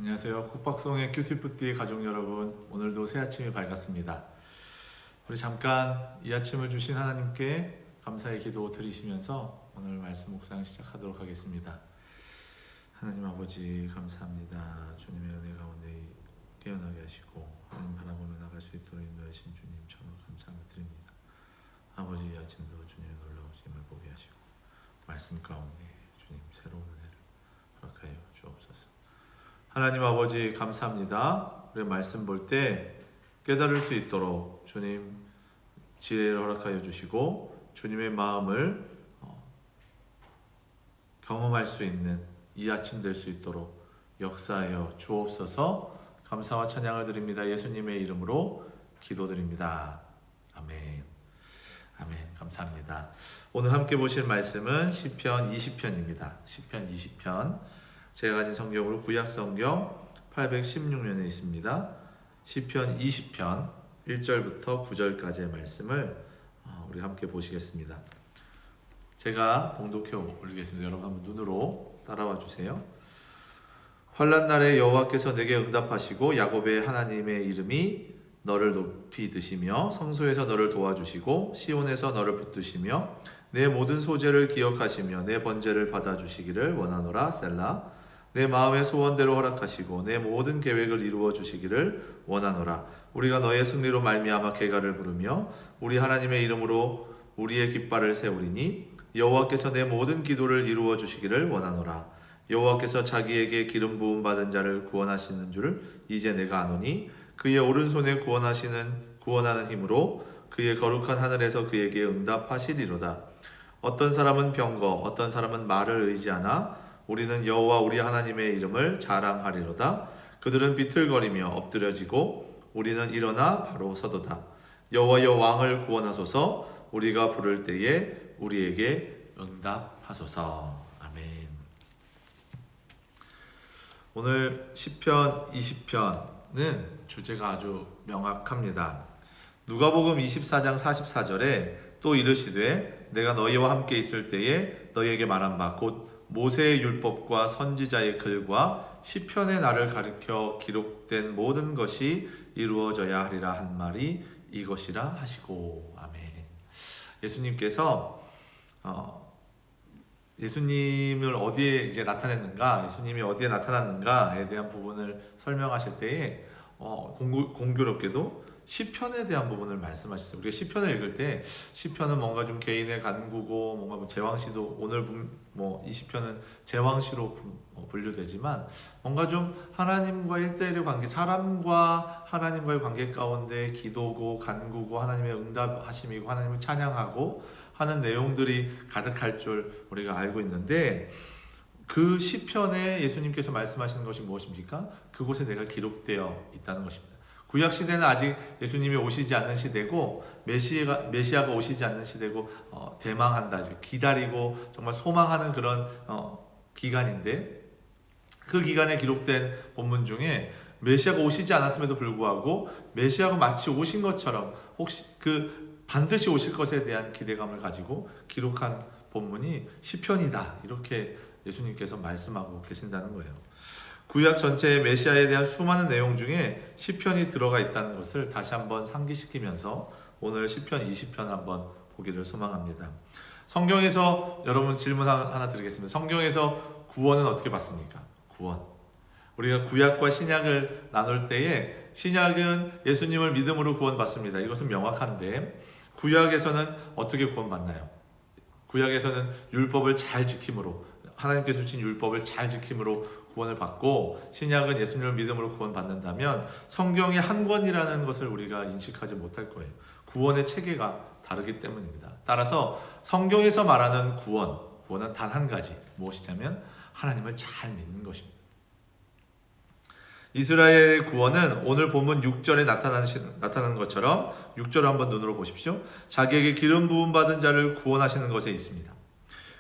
안녕하세요. 국박송의 큐티푸티 가족 여러분, 오늘도 새 아침이 밝았습니다. 우리 잠깐 이 아침을 주신 하나님께 감사의 기도 드리시면서 오늘 말씀 묵상 시작하도록 하겠습니다. 하나님 아버지 감사합니다. 주님의 은혜 가운데 깨어나게 하시고 하나님 바라보며 나갈 수 있도록 인도하신 주님 정말 감사를 드립니다. 아버지 이 아침도 주님의 놀라우심을 보게 하시고 말씀 가운데 주님 새로운 은혜를 허락하여 주옵소서. 하나님 아버지 감사합니다. 우리 말씀 볼 때 깨달을 수 있도록 주님 지혜를 허락하여 주시고 주님의 마음을 경험할 수 있는 이 아침 될 수 있도록 역사하여 주옵소서. 감사와 찬양을 드립니다. 예수님의 이름으로 기도드립니다. 아멘. 아멘. 감사합니다. 오늘 함께 보실 말씀은 시편 20편입니다. 시편 20편. 제가 가진 성경으로 구약성경 816면에 있습니다. 시편 20편 1절부터 9절까지의 말씀을 우리 함께 보시겠습니다. 제가 봉독해 올리겠습니다. 여러분 한번 눈으로 따라와 주세요. 환난 날에 여호와께서 내게 응답하시고 야곱의 하나님의 이름이 너를 높이 드시며 성소에서 너를 도와주시고 시온에서 너를 붙드시며 내 모든 소재를 기억하시며 내 번제를 받아주시기를 원하노라. 셀라. 내 마음의 소원대로 허락하시고 내 모든 계획을 이루어 주시기를 원하노라. 우리가 너의 승리로 말미암아 개가를 부르며 우리 하나님의 이름으로 우리의 깃발을 세우리니 여호와께서 내 모든 기도를 이루어 주시기를 원하노라. 여호와께서 자기에게 기름 부음 받은 자를 구원하시는 줄 이제 내가 아노니 그의 오른손에 구원하는 힘으로 그의 거룩한 하늘에서 그에게 응답하시리로다. 어떤 사람은 병거 어떤 사람은 말을 의지하나 우리는 여호와 우리 하나님의 이름을 자랑하리로다. 그들은 비틀거리며 엎드려지고 우리는 일어나 바로 서도다. 여호와여 왕을 구원하소서. 우리가 부를 때에 우리에게 응답하소서. 아멘. 오늘 시편 20편은 주제가 아주 명확합니다. 누가복음 24장 44절에 또 이르시되 내가 너희와 함께 있을 때에 너희에게 말한 바 곧 모세의 율법과 선지자의 글과 시편의 날을 가리켜 기록된 모든 것이 이루어져야 하리라 한 말이 이것이라 하시고. 아멘. 예수님께서 예수님을 어디에 이제 나타냈는가, 예수님이 어디에 나타났는가에 대한 부분을 설명하실 때에 공교롭게도 시편에 대한 부분을 말씀하셨어요. 우리가 시편을 읽을 때 시편은 뭔가 좀 개인의 간구고 뭔가 뭐 제왕시도 오늘 이 시편은 제왕시로 분류되지만 뭔가 좀 하나님과 1대1의 관계, 사람과 하나님과의 관계 가운데 기도고 간구고 하나님의 응답하심이고 하나님을 찬양하고 하는 내용들이 가득할 줄 우리가 알고 있는데 그 시편에 예수님께서 말씀하시는 것이 무엇입니까? 그곳에 내가 기록되어 있다는 것입니다. 구약 시대는 아직 예수님이 오시지 않는 시대고 메시아가 오시지 않는 시대고 대망한다, 기다리고 정말 소망하는 그런 기간인데 그 기간에 기록된 본문 중에 메시아가 오시지 않았음에도 불구하고 메시아가 마치 오신 것처럼 혹시 반드시 오실 것에 대한 기대감을 가지고 기록한 본문이 시편이다, 이렇게 예수님께서 말씀하고 계신다는 거예요. 구약 전체의 메시아에 대한 수많은 내용 중에 시편이 들어가 있다는 것을 다시 한번 상기시키면서 오늘 시편 20편 한번 보기를 소망합니다. 성경에서 여러분 질문 하나 드리겠습니다. 성경에서 구원은 어떻게 받습니까? 구원. 우리가 구약과 신약을 나눌 때에 신약은 예수님을 믿음으로 구원받습니다. 이것은 명확한데 구약에서는 어떻게 구원받나요? 구약에서는 율법을 잘 지킴으로, 하나님께서 주신 율법을 잘 지킴으로 구원을 받고, 신약은 예수님을 믿음으로 구원받는다면 성경의 한 권이라는 것을 우리가 인식하지 못할 거예요. 구원의 체계가 다르기 때문입니다. 따라서 성경에서 말하는 구원은 단 한 가지, 무엇이냐면 하나님을 잘 믿는 것입니다. 이스라엘의 구원은 오늘 본문 6절에 나타나는 것처럼 6절을 한번 눈으로 보십시오. 자기에게 기름 부음 받은 자를 구원하시는 것에 있습니다.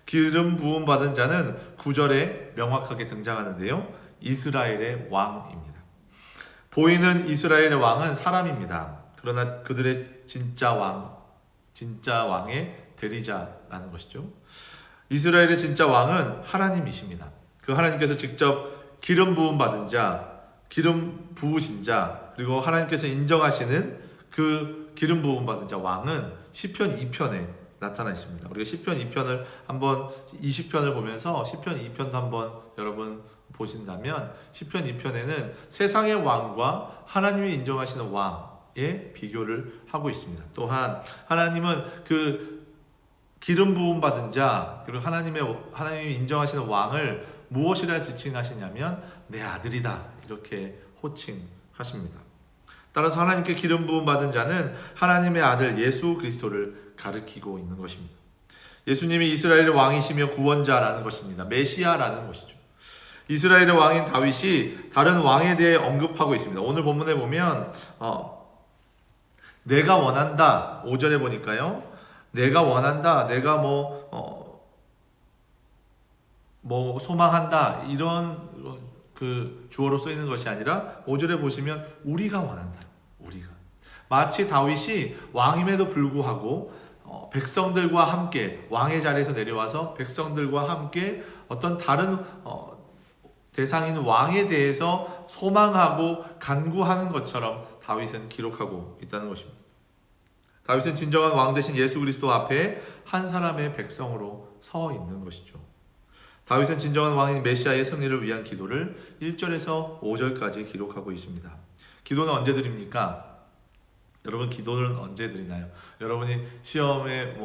기름 부음 받은 자는 9절에 명확하게 등장하는데요, 이스라엘의 왕입니다. 보이는 이스라엘의 왕은 사람입니다. 그러나 그들의 진짜 왕의 대리자라는 것이죠. 이스라엘의 진짜 왕은 하나님이십니다. 그 하나님께서 직접 기름 부음 받은 자, 기름 부으신 자, 그리고 하나님께서 인정하시는 그 기름 부음 받은 자 왕은 시편 2편에 나타나 있습니다. 우리가 시편 2편을 한번 20편을 보면서 시편 2편도 한번 여러분 보신다면 시편 2편에는 세상의 왕과 하나님이 인정하시는 왕의 비교를 하고 있습니다. 또한 하나님은 그 기름 부음 받은 자, 그리고 하나님이 인정하시는 왕을 무엇이라 지칭하시냐면 내 아들이다, 이렇게 호칭하십니다. 따라서 하나님께 기름 부음 받은 자는 하나님의 아들 예수 그리스도를 가리키고 있는 것입니다. 예수님이 이스라엘의 왕이시며 구원자라는 것입니다. 메시아라는 것이죠. 이스라엘의 왕인 다윗이 다른 왕에 대해 언급하고 있습니다. 오늘 본문에 보면 내가 원한다, 5절에 보니까요, 내가 원한다, 내가 소망한다, 이런 그 주어로 쓰이는 것이 아니라 5절에 보시면 우리가 원한다. 우리가. 마치 다윗이 왕임에도 불구하고 백성들과 함께 왕의 자리에서 내려와서 백성들과 함께 어떤 다른 대상인 왕에 대해서 소망하고 간구하는 것처럼 다윗은 기록하고 있다는 것입니다. 다윗은 진정한 왕 되신 예수 그리스도 앞에 한 사람의 백성으로 서 있는 것이죠. 다윗은 진정한 왕인 메시아의 승리를 위한 기도를 1절에서 5절까지 기록하고 있습니다. 기도는 언제 드립니까? 여러분, 기도는 언제 드리나요? 여러분이 시험에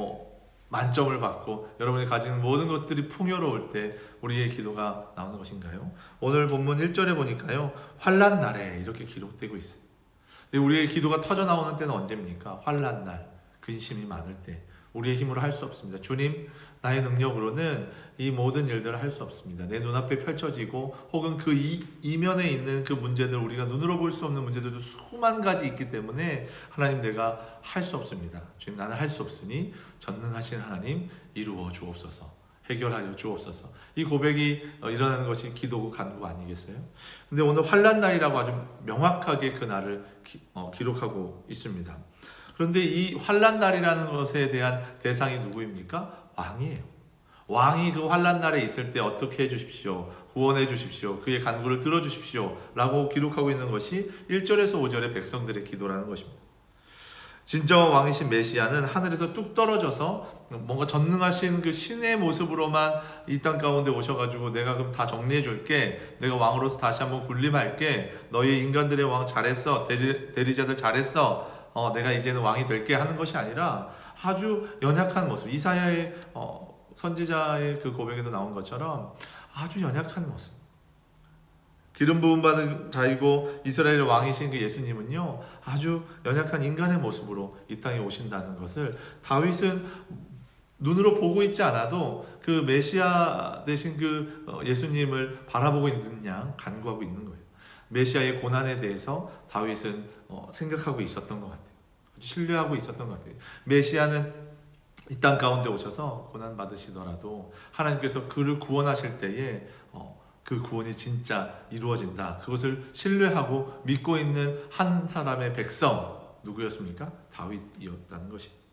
만점을 받고 여러분이 가진 모든 것들이 풍요로울 때 우리의 기도가 나오는 것인가요? 오늘 본문 1절에 보니까요, 환난 날에 이렇게 기록되고 있어요. 우리의 기도가 터져 나오는 때는 언제입니까? 환난 날, 근심이 많을 때. 우리의 힘으로 할 수 없습니다. 주님, 나의 능력으로는 이 모든 일들을 할 수 없습니다. 내 눈앞에 펼쳐지고 혹은 그 이면에 있는 그 문제들, 우리가 눈으로 볼 수 없는 문제들도 수만 가지 있기 때문에 하나님, 내가 할 수 없습니다. 주님, 나는 할 수 없으니 전능하신 하나님 이루어 주옵소서, 해결하여 주옵소서. 이 고백이 일어나는 것이 기도고 간구 아니겠어요? 근데 오늘 환난 날이라고 아주 명확하게 그 날을 기록하고 있습니다. 그런데 이 환난 날이라는 것에 대한 대상이 누구입니까? 왕이에요. 왕이 그 환난 날에 있을 때 어떻게 해주십시오, 구원해 주십시오, 그의 간구를 들어주십시오 라고 기록하고 있는 것이 1절에서 5절의 백성들의 기도라는 것입니다. 진정한 왕이신 메시아는 하늘에서 뚝 떨어져서 뭔가 전능하신 그 신의 모습으로만 이 땅 가운데 오셔가지고 내가 그럼 다 정리해 줄게, 내가 왕으로서 다시 한번 군림할게, 너희 인간들의 왕 잘했어, 대리자들 잘했어, 내가 이제는 왕이 될게 하는 것이 아니라 아주 연약한 모습, 이사야의 선지자의 그 고백에도 나온 것처럼 아주 연약한 모습, 기름 부음 받은 자이고 이스라엘의 왕이신 그 예수님은요, 아주 연약한 인간의 모습으로 이 땅에 오신다는 것을 다윗은 눈으로 보고 있지 않아도 그 메시아 되신 그 예수님을 바라보고 있는 양 간구하고 있는 거예요. 메시아의 고난에 대해서 다윗은 생각하고 있었던 것 같아요. 신뢰하고 있었던 것 같아요. 메시아는 이 땅 가운데 오셔서 고난 받으시더라도 하나님께서 그를 구원하실 때에 그 구원이 진짜 이루어진다, 그것을 신뢰하고 믿고 있는 한 사람의 백성, 누구였습니까? 다윗이었다는 것입니다.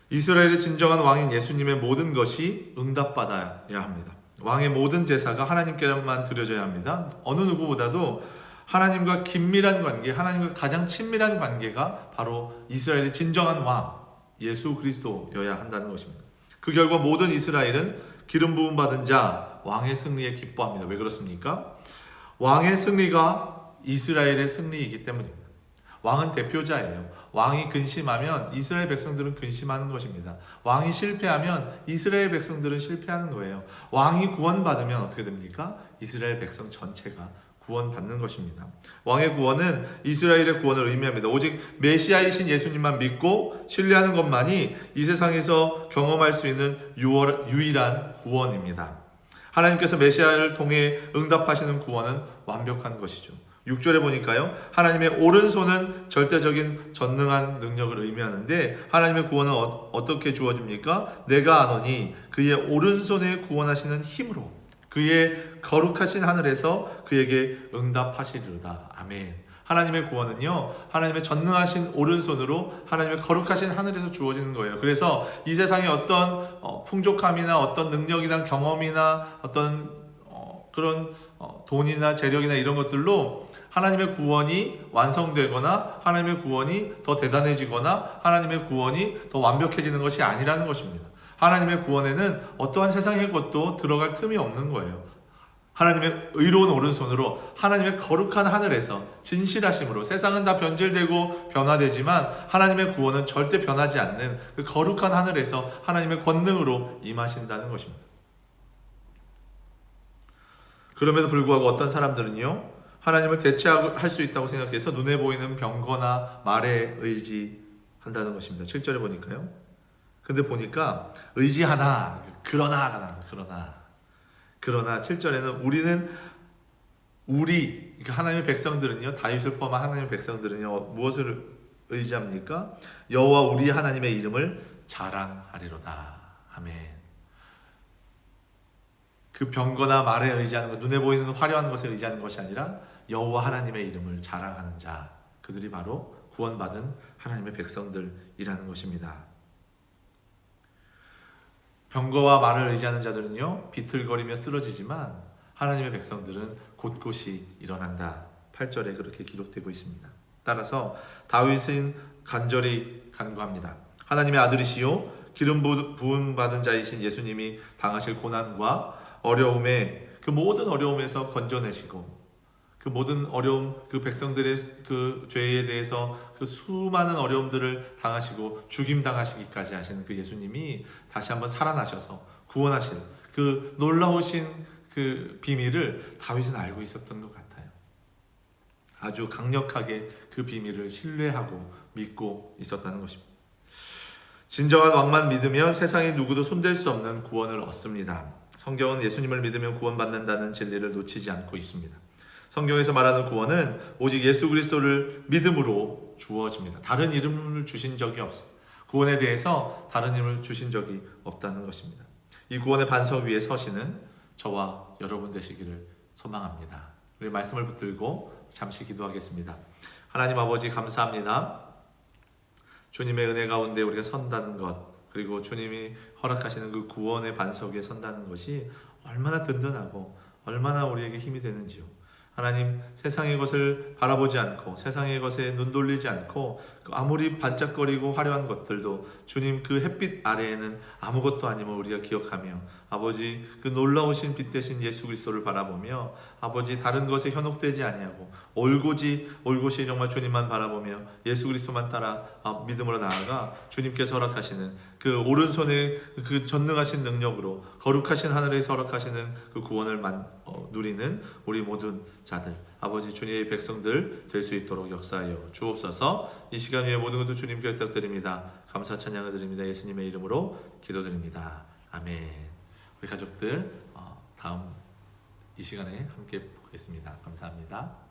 이스라엘의 진정한 왕인 예수님의 모든 것이 응답받아야 합니다. 왕의 모든 제사가 하나님께만 드려져야 합니다. 어느 누구보다도 하나님과 긴밀한 관계, 하나님과 가장 친밀한 관계가 바로 이스라엘의 진정한 왕 예수 그리스도여야 한다는 것입니다. 그 결과 모든 이스라엘은 기름 부음 받은 자 왕의 승리에 기뻐합니다. 왜 그렇습니까? 왕의 승리가 이스라엘의 승리이기 때문입니다. 왕은 대표자예요. 왕이 근심하면 이스라엘 백성들은 근심하는 것입니다. 왕이 실패하면 이스라엘 백성들은 실패하는 거예요. 왕이 구원받으면 어떻게 됩니까? 이스라엘 백성 전체가 구원받는 것입니다. 왕의 구원은 이스라엘의 구원을 의미합니다. 오직 메시아이신 예수님만 믿고 신뢰하는 것만이 이 세상에서 경험할 수 있는 유일한 구원입니다. 하나님께서 메시아를 통해 응답하시는 구원은 완벽한 것이죠. 6절에 보니까요, 하나님의 오른손은 절대적인 전능한 능력을 의미하는데 하나님의 구원은 어떻게 주어집니까? 내가 아노니 그의 오른손에 구원하시는 힘으로 그의 거룩하신 하늘에서 그에게 응답하시리로다. 아멘. 하나님의 구원은요, 하나님의 전능하신 오른손으로 하나님의 거룩하신 하늘에서 주어지는 거예요. 그래서 이 세상의 어떤 풍족함이나 어떤 능력이나 경험이나 어떤 그런 돈이나 재력이나 이런 것들로 하나님의 구원이 완성되거나 하나님의 구원이 더 대단해지거나 하나님의 구원이 더 완벽해지는 것이 아니라는 것입니다. 하나님의 구원에는 어떠한 세상의 것도 들어갈 틈이 없는 거예요. 하나님의 의로운 오른손으로 하나님의 거룩한 하늘에서 진실하심으로, 세상은 다 변질되고 변화되지만 하나님의 구원은 절대 변하지 않는 그 거룩한 하늘에서 하나님의 권능으로 임하신다는 것입니다. 그럼에도 불구하고 어떤 사람들은요, 하나님을 대체할 수 있다고 생각해서 눈에 보이는 병거나 말에 의지한다는 것입니다. 7절에 보니까요. 근데 보니까 의지하나 그러나 7절에는 그러니까 하나님의 백성들은요, 다윗을 포함한 하나님의 백성들은요, 무엇을 의지합니까? 여호와 우리 하나님의 이름을 자랑하리로다. 아멘. 그 병거나 말에 의지하는 것, 눈에 보이는 화려한 것에 의지하는 것이 아니라 여호와 하나님의 이름을 자랑하는 자, 그들이 바로 구원받은 하나님의 백성들이라는 것입니다. 병거와 말을 의지하는 자들은요, 비틀거리며 쓰러지지만 하나님의 백성들은 곳곳이 일어난다. 8절에 그렇게 기록되고 있습니다. 따라서 다윗은 간절히 간구합니다. 하나님의 아들이시요 기름 부음 받은 자이신 예수님이 당하실 고난과 어려움에, 그 모든 어려움에서 건져내시고 그 모든 어려움, 그 백성들의 그 죄에 대해서 그 수많은 어려움들을 당하시고 죽임 당하시기까지 하시는 그 예수님이 다시 한번 살아나셔서 구원하실 그 놀라우신 그 비밀을 다윗은 알고 있었던 것 같아요. 아주 강력하게 그 비밀을 신뢰하고 믿고 있었다는 것입니다. 진정한 왕만 믿으면 세상의 누구도 손댈 수 없는 구원을 얻습니다. 성경은 예수님을 믿으면 구원받는다는 진리를 놓치지 않고 있습니다. 성경에서 말하는 구원은 오직 예수 그리스도를 믿음으로 주어집니다. 다른 이름을 주신 적이 없어요. 구원에 대해서 다른 이름을 주신 적이 없다는 것입니다. 이 구원의 반석 위에 서시는 저와 여러분 되시기를 소망합니다. 우리 말씀을 붙들고 잠시 기도하겠습니다. 하나님 아버지, 감사합니다. 주님의 은혜 가운데 우리가 선다는 것, 그리고 주님이 허락하시는 그 구원의 반석 위에 선다는 것이 얼마나 든든하고 얼마나 우리에게 힘이 되는지요. 하나님, 세상의 것을 바라보지 않고 세상의 것에 눈 돌리지 않고 아무리 반짝거리고 화려한 것들도 주님 그 햇빛 아래에는 아무것도 아님을 우리가 기억하며, 아버지 그 놀라우신 빛 대신 예수 그리스도를 바라보며, 아버지 다른 것에 현혹되지 아니하고 올곧이 정말 주님만 바라보며 예수 그리스도만 따라 믿음으로 나아가 주님께서 허락하시는 그 오른손에 그 전능하신 능력으로 거룩하신 하늘에서 허락하시는 그 구원을 누리는 우리 모든 자들, 아버지 주님의 백성들 될 수 있도록 역사하여 주옵소서. 이 시간 위에 모든 것도 주님께 부탁드립니다. 감사 찬양을 드립니다. 예수님의 이름으로 기도드립니다. 아멘. 우리 가족들 다음 이 시간에 함께 보겠습니다. 감사합니다.